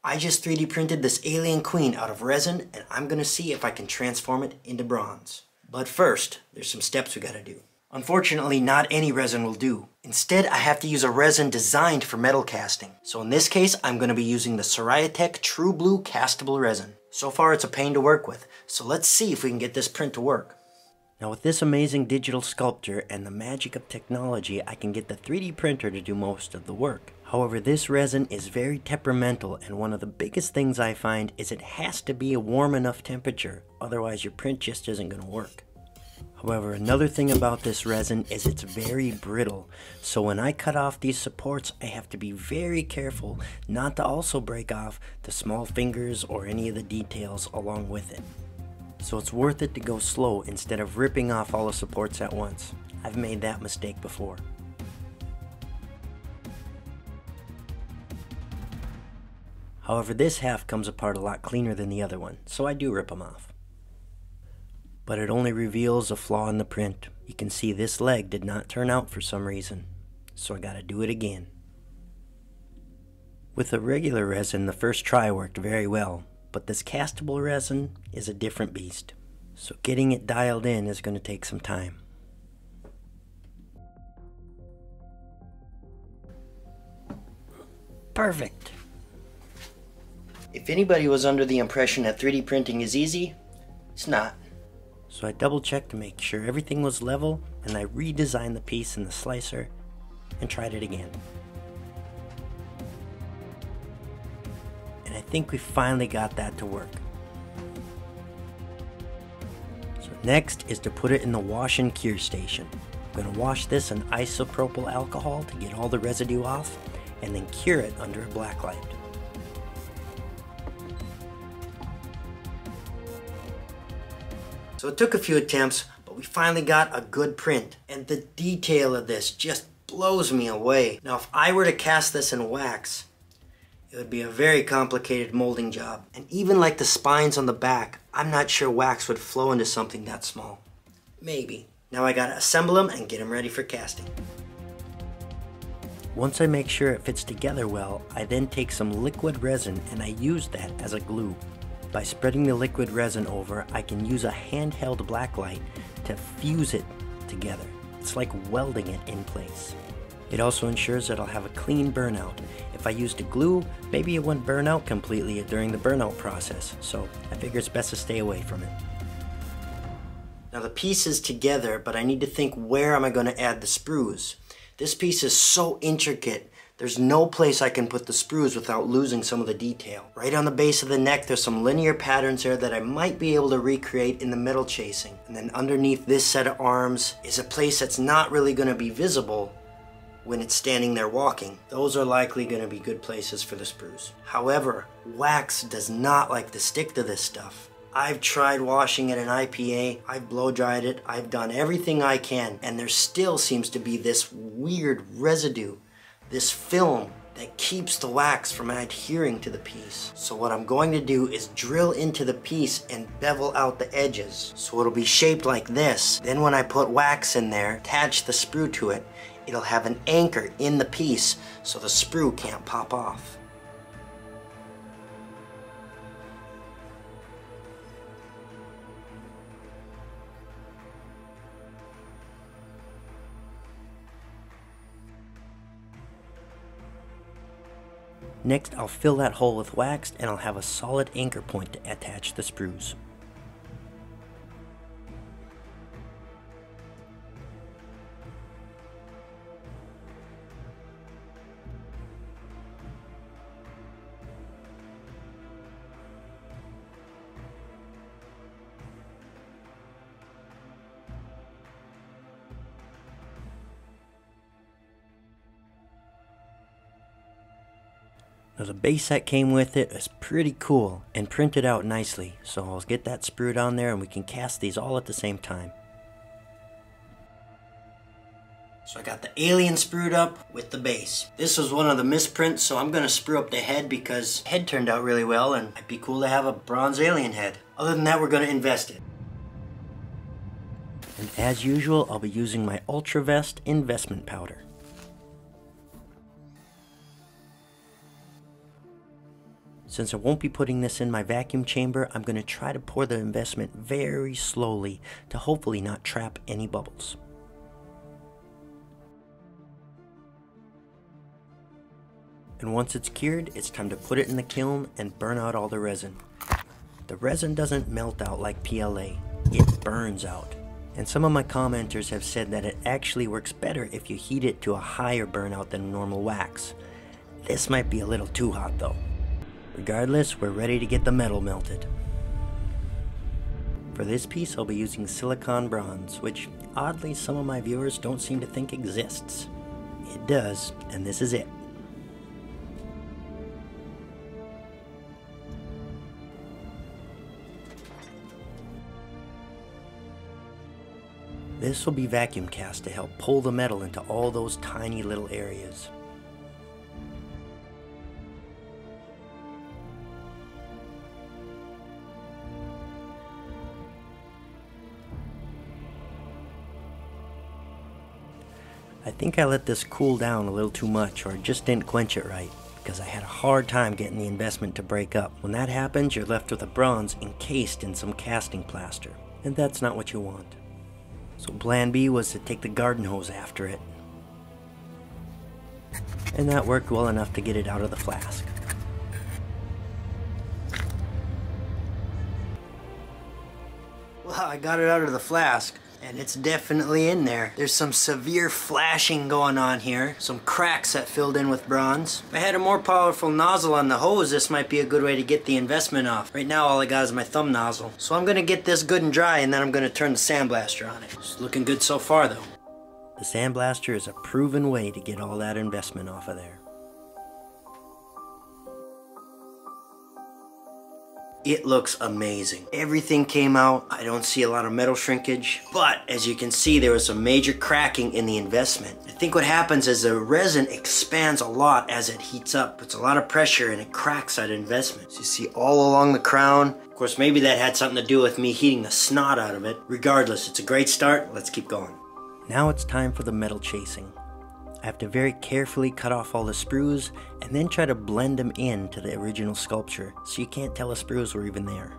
I just 3D printed this alien queen out of resin, and I'm gonna see if I can transform it into bronze. But first, there's some steps we gotta do. Unfortunately, not any resin will do. Instead, I have to use a resin designed for metal casting. So in this case, I'm gonna be using the Tech True Blue castable resin. So far, it's a pain to work with, so let's see if we can get this print to work. Now with this amazing digital sculpture and the magic of technology, I can get the 3D printer to do most of the work. However, this resin is very temperamental, and one of the biggest things I find is it has to be a warm enough temperature, otherwise your print just isn't going to work. However, another thing about this resin is it's very brittle, so when I cut off these supports, I have to be very careful not to also break off the small fingers or any of the details along with it. So it's worth it to go slow instead of ripping off all the supports at once. I've made that mistake before. However, this half comes apart a lot cleaner than the other one, so I do rip them off. But it only reveals a flaw in the print. You can see this leg did not turn out for some reason, so I gotta do it again. With the regular resin, the first try worked very well, but this castable resin is a different beast. So getting it dialed in is going to take some time. Perfect! If anybody was under the impression that 3D printing is easy, it's not. So I double checked to make sure everything was level, and I redesigned the piece in the slicer and tried it again. And I think we finally got that to work. So next is to put it in the wash and cure station. I'm going to wash this in isopropyl alcohol to get all the residue off, and then cure it under a black light. So it took a few attempts, but we finally got a good print. And the detail of this just blows me away. Now if I were to cast this in wax, it would be a very complicated molding job. And even like the spines on the back, I'm not sure wax would flow into something that small. Maybe. Now I gotta assemble them and get them ready for casting. Once I make sure it fits together well, I then take some liquid resin and I use that as a glue. By spreading the liquid resin over, I can use a handheld blacklight to fuse it together. It's like welding it in place. It also ensures that I'll have a clean burnout. If I used a glue, maybe it wouldn't burn out completely during the burnout process, so I figure it's best to stay away from it. Now the piece is together, but I need to think, where am I going to add the sprues? This piece is so intricate, there's no place I can put the sprues without losing some of the detail. Right on the base of the neck, there's some linear patterns there that I might be able to recreate in the metal chasing. And then underneath this set of arms is a place that's not really going to be visible when it's standing there walking. Those are likely going to be good places for the sprues. However, wax does not like to stick to this stuff. I've tried washing it in IPA, I've blow dried it, I've done everything I can, and there still seems to be this weird residue, this film that keeps the wax from adhering to the piece. So what I'm going to do is drill into the piece and bevel out the edges. So it'll be shaped like this. Then when I put wax in there, attach the sprue to it, it'll have an anchor in the piece so the sprue can't pop off. Next, I'll fill that hole with wax and I'll have a solid anchor point to attach the sprues. Now the base that came with it is pretty cool and printed out nicely, so I'll get that sprued on there and we can cast these all at the same time. So I got the alien sprued up with the base. This was one of the misprints, so I'm going to sprue up the head because the head turned out really well and it'd be cool to have a bronze alien head. Other than that, we're going to invest it. And as usual, I'll be using my Ultra Vest investment powder. Since I won't be putting this in my vacuum chamber, I'm going to try to pour the investment very slowly to hopefully not trap any bubbles. And once it's cured, it's time to put it in the kiln and burn out all the resin. The resin doesn't melt out like PLA, it burns out. And some of my commenters have said that it actually works better if you heat it to a higher burnout than normal wax. This might be a little too hot though. Regardless, we're ready to get the metal melted. For this piece, I'll be using silicon bronze, which oddly some of my viewers don't seem to think exists. It does, and this is it. This will be vacuum cast to help pull the metal into all those tiny little areas. I think I let this cool down a little too much, or just didn't quench it right, because I had a hard time getting the investment to break up. When that happens, you're left with a bronze encased in some casting plaster, and that's not what you want. So plan B was to take the garden hose after it, and that worked well enough to get it out of the flask. Well, I got it out of the flask, and it's definitely in there. There's some severe flashing going on here, some cracks that filled in with bronze. If I had a more powerful nozzle on the hose, this might be a good way to get the investment off. Right now all I got is my thumb nozzle. So I'm gonna get this good and dry, and then I'm gonna turn the sandblaster on it. It's looking good so far though. The sandblaster is a proven way to get all that investment off of there. It looks amazing. Everything came out. I don't see a lot of metal shrinkage, but as you can see, there was some major cracking in the investment. I think what happens is the resin expands a lot as it heats up. It's a lot of pressure and it cracks that investment. So you see all along the crown. Of course, maybe that had something to do with me heating the snot out of it. Regardless, it's a great start. Let's keep going. Now it's time for the metal chasing. I have to very carefully cut off all the sprues and then try to blend them into the original sculpture so you can't tell the sprues were even there.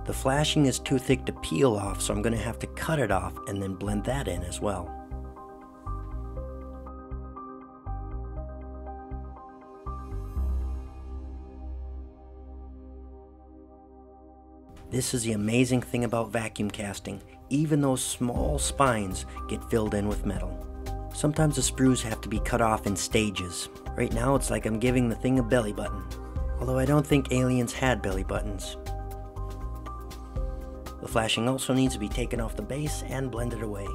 The flashing is too thick to peel off, so I'm going to have to cut it off and then blend that in as well. This is the amazing thing about vacuum casting. Even those small spines get filled in with metal. Sometimes the sprues have to be cut off in stages. Right now it's like I'm giving the thing a belly button. Although I don't think aliens had belly buttons. The flashing also needs to be taken off the base and blended away.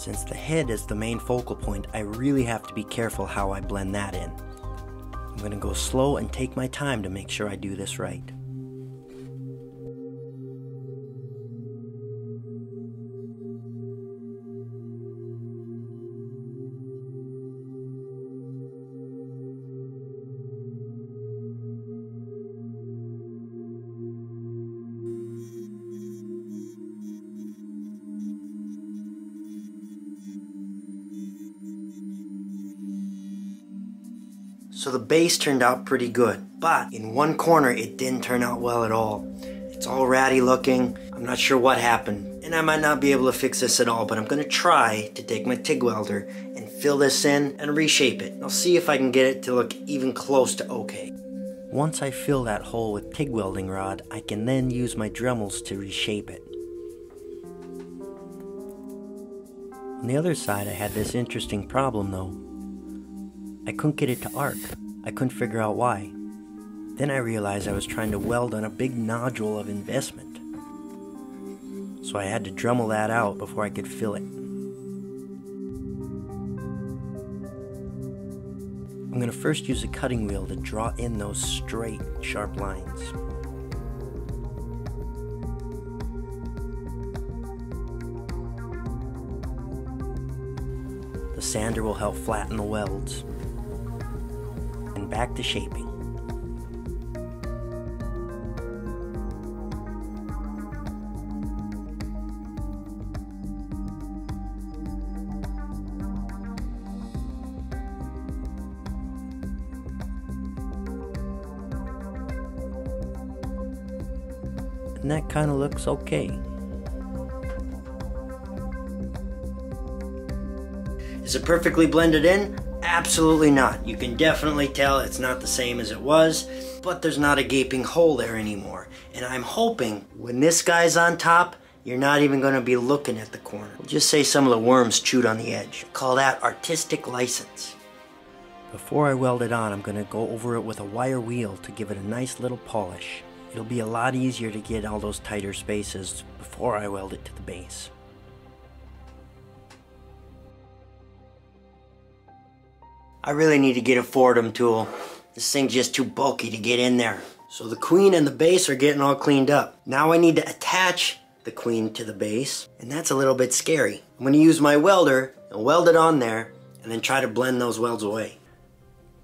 Since the head is the main focal point, I really have to be careful how I blend that in. I'm going to go slow and take my time to make sure I do this right. So the base turned out pretty good, but in one corner it didn't turn out well at all. It's all ratty looking. I'm not sure what happened, and I might not be able to fix this at all, but I'm going to try to take my TIG welder and fill this in and reshape it. I'll see if I can get it to look even close to okay. Once I fill that hole with TIG welding rod, I can then use my Dremels to reshape it. On the other side, I had this interesting problem though. I couldn't get it to arc. I couldn't figure out why. Then I realized I was trying to weld on a big nodule of investment. So I had to Dremel that out before I could fill it. I'm going to first use a cutting wheel to draw in those straight, sharp lines. The sander will help flatten the welds. And back to shaping. And that kind of looks okay. Is it perfectly blended in? Absolutely not. You can definitely tell it's not the same as it was, but there's not a gaping hole there anymore. And I'm hoping when this guy's on top, you're not even going to be looking at the corner. We'll just say some of the worms chewed on the edge. Call that artistic license. Before I weld it on, I'm going to go over it with a wire wheel to give it a nice little polish. It'll be a lot easier to get all those tighter spaces before I weld it to the base. I really need to get a Fordham tool. This thing's just too bulky to get in there. So the queen and the base are getting all cleaned up. Now I need to attach the queen to the base, and that's a little bit scary. I'm going to use my welder and weld it on there, and then try to blend those welds away.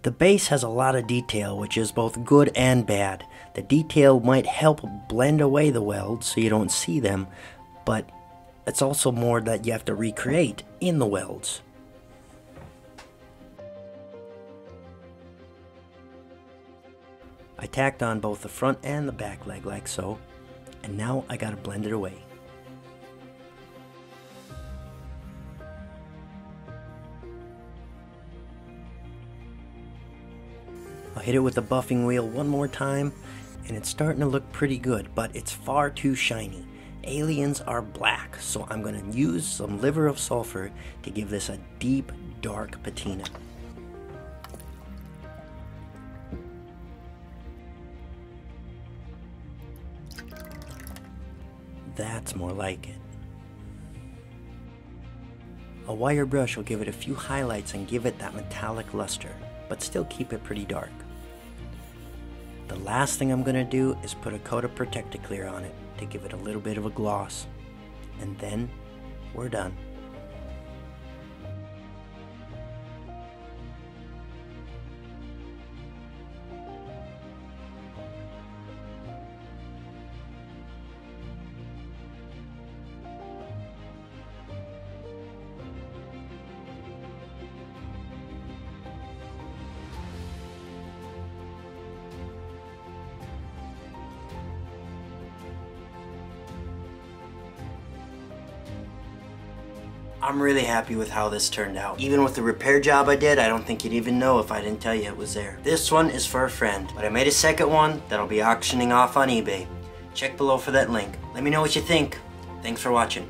The base has a lot of detail, which is both good and bad. The detail might help blend away the welds so you don't see them, but it's also more that you have to recreate in the welds. I tacked on both the front and the back leg like so, and now I gotta blend it away. I'll hit it with the buffing wheel one more time, and it's starting to look pretty good, but it's far too shiny. Aliens are black, so I'm going to use some liver of sulfur to give this a deep, dark patina. That's more like it. A wire brush will give it a few highlights and give it that metallic luster, but still keep it pretty dark. The last thing I'm going to do is put a coat of Protect-A-Clear on it to give it a little bit of a gloss. And then we're done. I'm really happy with how this turned out. Even with the repair job I did, I don't think you'd even know if I didn't tell you it was there. This one is for a friend, but I made a second one that I'll be auctioning off on eBay. Check below for that link. Let me know what you think. Thanks for watching.